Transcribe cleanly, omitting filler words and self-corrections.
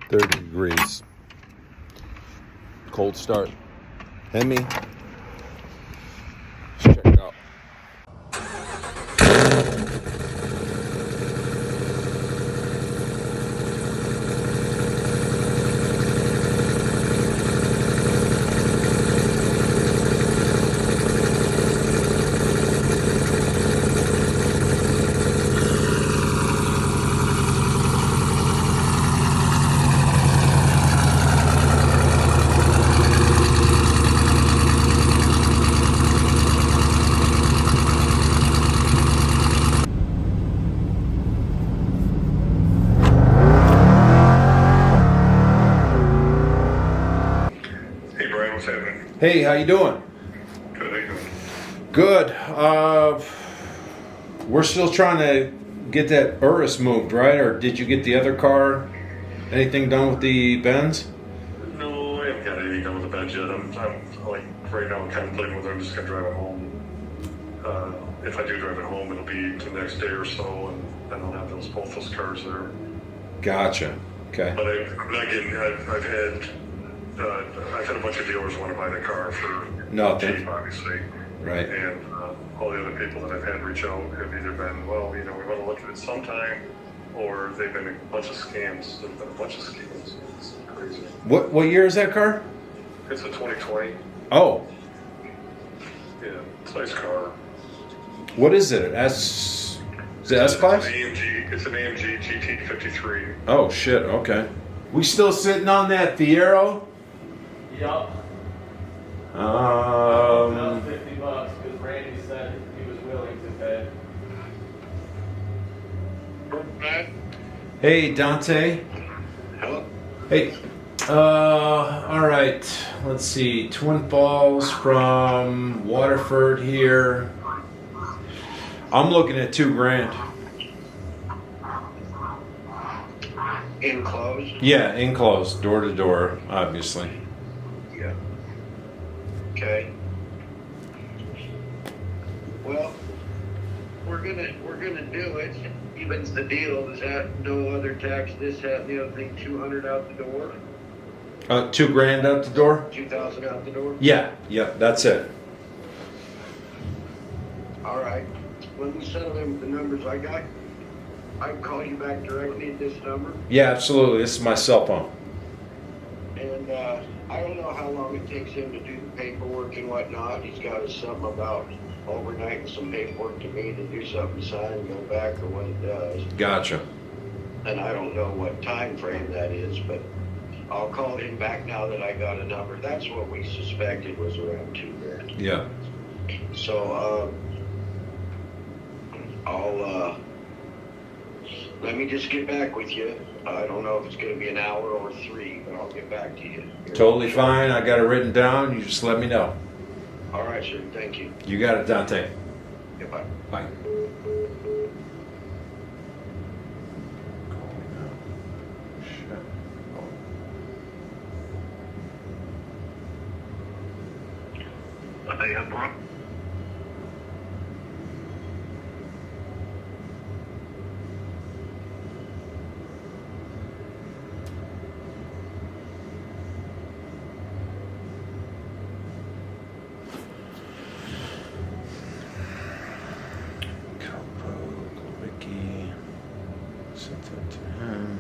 30 degrees. Cold start. Hemi. Let's check it out. Hey, how you doing? Good, how you doing? Good. We're still trying to get that Urus moved, right? Or did you get the other car? Anything done with the Benz? No, I haven't got anything done with the Benz yet. I'm like, right now I'm contemplating whether I'm just going to drive it home. If I do drive it home, it'll be the next day or so, and then I'll have both those cars there. Gotcha. Okay. But I've had a bunch of dealers want to buy the car for cheap, obviously. Right. And all the other people that I've had reach out have either been, well, we want to look at it sometime, or they've been a bunch of scams. There've been a bunch of scams. It's crazy. What year is that car? It's a 2020. Oh. Yeah, it's a nice car. What is it? Is it S-Class? It's an AMG GT53. Oh, shit. Okay. We still sitting on that Fiero? Yup. $50 because Randy said he was willing to pay. Hey, Dante. Hello. Hey. All right. Let's see. Twin Falls from Waterford here. I'm looking at $2,000. Enclosed? Yeah, enclosed, door to door, obviously. Yeah. Okay. Well, we're gonna do it. Evens the deal. Is that no other tax? This, that, and the other thing. 200 out the door. $2,000 out the door. 2,000 out the door. Yeah, that's it. All right. When we settle in with the numbers I got, I can call you back directly at this number. Yeah, absolutely. This is my cell phone. And I don't know how long it takes him to do the paperwork and whatnot. He's got something about overnighting some paperwork to me to do something, sign and go back, or what it does. Gotcha. And I don't know what time frame that is, but I'll call him back now that I got a number. That's what we suspected was around $2,000. Yeah. So I'll let me just get back with you. I don't know if it's going to be an hour or 3, but I'll get back to you. Totally fine. I got it written down. You just let me know. All right, sir. Thank you. You got it, Dante. Goodbye. Bye. Sent that to him.